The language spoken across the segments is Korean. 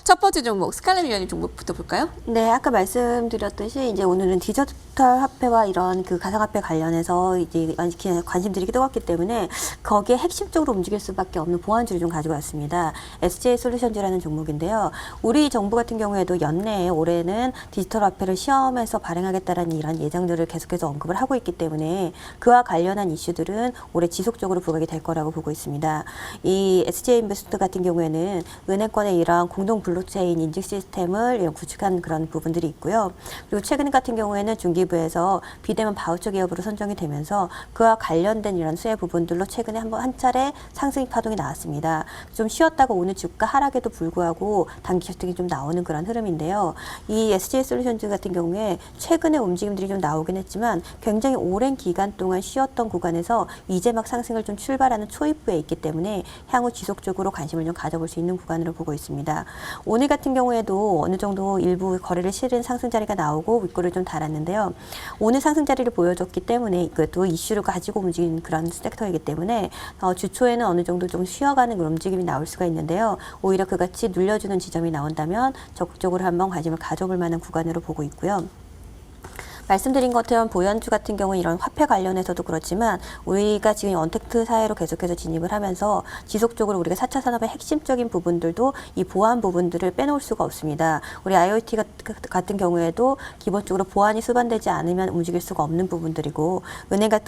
첫 번째 종목 스칼렛 위원님 종목부터 볼까요? 네, 아까 말씀드렸듯이 이제 오늘은 디지털 화폐와 이런 그 가상화폐 관련해서 이제 관심들이 뜨겁기 때문에 거기에 핵심적으로 움직일 수밖에 없는 보안주를 좀 가지고 왔습니다. SJ 솔루션즈라는 종목인데요. 우리 정부 같은 경우에도 연내에 올해는 디지털 화폐를 시험에서 발행하겠다라는 이런 예정들을 계속해서 언급을 하고 있기 때문에 그와 관련한 이슈들은 올해 지속적으로 부각이 될 거라고 보고 있습니다. 이 SJ 인베스트 같은 경우에는 은행권의 이런 공동 블록체인 인증 시스템을 이런 구축한 그런 부분들이 있고요. 그리고 최근 같은 경우에는 중기부에서 비대면 바우처 기업으로 선정이 되면서 그와 관련된 이런 수혜 부분들로 최근에 한 차례 상승 파동이 나왔습니다. 좀 쉬었다가 오늘 주가 하락에도 불구하고 단기 셔팅이 좀 나오는 그런 흐름인데요. 이 SJ 솔루션즈 같은 경우에 최근에 움직임들이 좀 나오긴 했지만 굉장히 오랜 기간 동안 쉬었던 구간에서 이제 막 상승을 좀 출발하는 초입부에 있기 때문에 향후 지속적으로 관심을 좀 가져볼 수 있는 구간으로 보고 있습니다. 오늘 같은 경우에도 어느 정도 일부 거래를 실은 상승 자리가 나오고 윗골을 좀 달았는데요. 오늘 상승 자리를 보여줬기 때문에 이것도 이슈를 가지고 움직이는 그런 섹터이기 때문에 주초에는 어느 정도 좀 쉬어가는 그런 움직임이 나올 수가 있는데요. 오히려 그같이 눌려주는 지점이 나온다면 적극적으로 한번 관심을 가져볼 만한 구간으로 보고 있고요. 말씀드린 것처럼 보연주 같은 경우는 이런 화폐 관련해서도 그렇지만 우리가 지금 언택트 사회로 계속해서 진입을 하면서 지속적으로 우리가 4차 산업의 핵심적인 부분들도 이 보안 부분들을 빼놓을 수가 없습니다. 우리 IoT 같은 경우에도 기본적으로 보안이 수반되지 않으면 움직일 수가 없는 부분들이고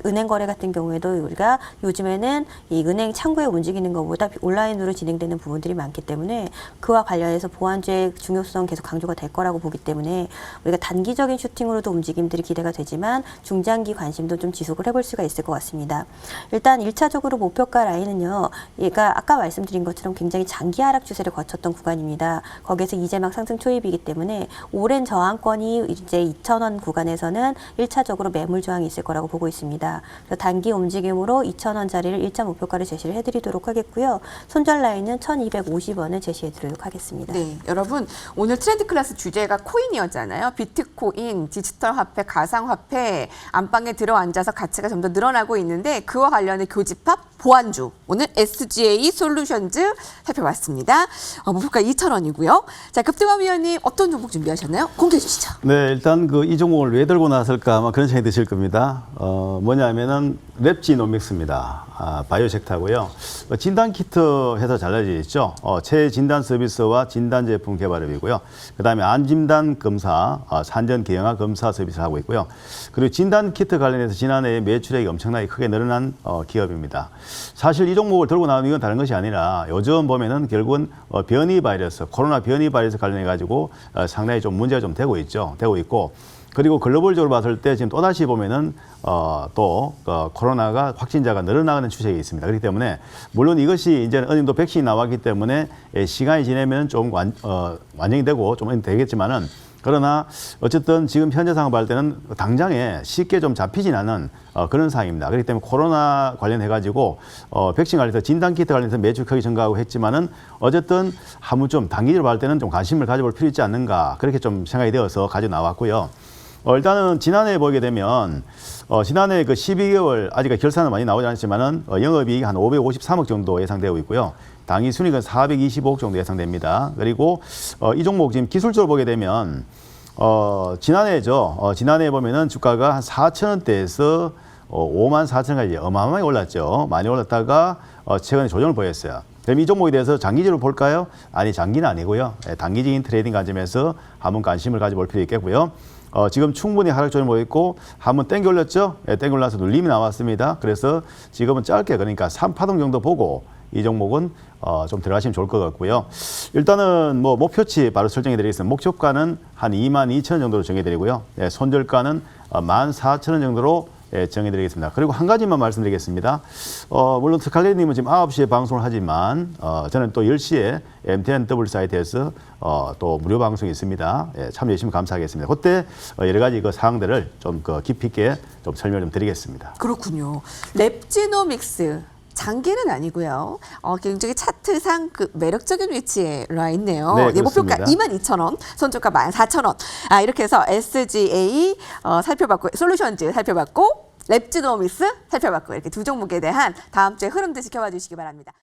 은행 거래 같은 경우에도 우리가 요즘에는 이 은행 창구에 움직이는 것보다 온라인으로 진행되는 부분들이 많기 때문에 그와 관련해서 보안주의 중요성 계속 강조가 될 거라고 보기 때문에 우리가 단기적인 슈팅으로도 움직임 들이 기대가 되지만 중장기 관심도 좀 지속을 해볼 수가 있을 것 같습니다. 일단 1차적으로 목표가 라인은요. 얘가 아까 말씀드린 것처럼 굉장히 장기 하락 추세를 거쳤던 구간입니다. 거기에서 이제 막 상승 초입이기 때문에 오랜 저항권이 이제 2,000원 구간에서는 1차적으로 매물 저항이 있을 거라고 보고 있습니다. 그래서 단기 움직임으로 2,000원짜리를 1차 목표가를 제시를 해드리도록 하겠고요. 손절 라인은 1,250원을 제시해드리도록 하겠습니다. 네, 여러분 오늘 트렌드 클래스 주제가 코인이었잖아요. 비트코인, 디지털 화폐, 가상화폐 안방에 들어앉아서 가치가 좀 더 늘어나고 있는데 그와 관련된 교집합 보안주 오늘 SGA 솔루션즈 살펴봤습니다. 목표가 2,000원이고요. 자, 급등화 위원님 어떤 종목 준비하셨나요? 공개해 주시죠. 네, 일단 이 종목을 왜 들고 나왔을까 아마 그런 생각이 드실 겁니다. 뭐냐면은 랩지노믹스입니다. 바이오 섹터고요. 진단 키트 회사 잘 알려져 있죠. 체진단 서비스와 진단 제품 개발업이고요. 그다음에 안진단 검사, 산전 경화 검사 서비스를 하고 있고요. 그리고 진단 키트 관련해서 지난해 매출액이 엄청나게 크게 늘어난 기업입니다. 사실 이 종목을 들고 나온 이건 다른 것이 아니라 요즘 보면은 결국은 변이 바이러스, 코로나 변이 바이러스 관련해 가지고 상당히 좀 문제가 좀 되고 있죠. 되고 있고. 그리고 글로벌적으로 봤을 때 지금 또다시 보면은 코로나가 확진자가 늘어나가는 추세가 있습니다. 그렇기 때문에 물론 이것이 이제 어느 정도 백신이 나왔기 때문에 시간이 지나면 좀 완전히 되고 좀 되겠지만은 그러나 어쨌든 지금 현재 상황 봤을 때는 당장에 쉽게 좀 잡히진 않은 그런 상황입니다. 그렇기 때문에 코로나 관련해가지고 백신 관련해서 진단키트 관련해서 매출 크게 증가하고 했지만은 어쨌든 한 번쯤 단기적으로 봤을 때는 좀 관심을 가져볼 필요 있지 않는가 그렇게 좀 생각이 되어서 가지고 나왔고요. 일단은 지난해 보게 되면 지난해 그 12개월 아직 결산은 많이 나오지 않았지만은 영업이익이 한 553억 정도 예상되고 있고요. 당기 순이익은 425억 정도 예상됩니다. 그리고 이 종목 지금 기술적으로 보게 되면 지난해죠. 지난해 보면은 주가가 한 4,000원대에서 54,000원까지 어마어마하게 올랐죠. 많이 올랐다가 최근에 조정을 보였어요. 그럼 이 종목에 대해서 장기적으로 볼까요? 아니, 장기는 아니고요. 단기적인 트레이딩 관점에서 한번 관심을 가져볼 필요 있겠고요. 지금 충분히 하락 조짐을 보였고 한번 땡겨 올렸죠. 땡겨 올라서 눌림이 나왔습니다. 그래서 지금은 짧게 그러니까 3파동 정도 보고 이 종목은 좀 들어가시면 좋을 것 같고요. 일단은 뭐 목표치 바로 설정해 드리겠습니다. 목표가는 한 22,000원 정도로 정해 드리고요. 손절가는 14,000원 정도로 정해드리겠습니다. 그리고 한 가지만 말씀드리겠습니다. 물론 스칼렛님은 지금 9시에 방송을 하지만 저는 또 10시에 MTNW 사이트에서 또 무료 방송이 있습니다. 참여해 주시면 감사하겠습니다. 그때 여러 가지 그 사항들을 좀 깊이 있게 좀 설명 좀 드리겠습니다. 그렇군요. 랩지노믹스. 장기는 아니고요. 굉장히 차트상 그 매력적인 위치에 와 있네요. 네, 목표가 그렇습니다. 22,000원, 손절가 14,000원. 이렇게 해서 SGA 살펴봤고, 솔루션즈 살펴봤고, 랩지노믹스 살펴봤고, 이렇게 두 종목에 대한 다음 주에 흐름들 지켜봐 주시기 바랍니다.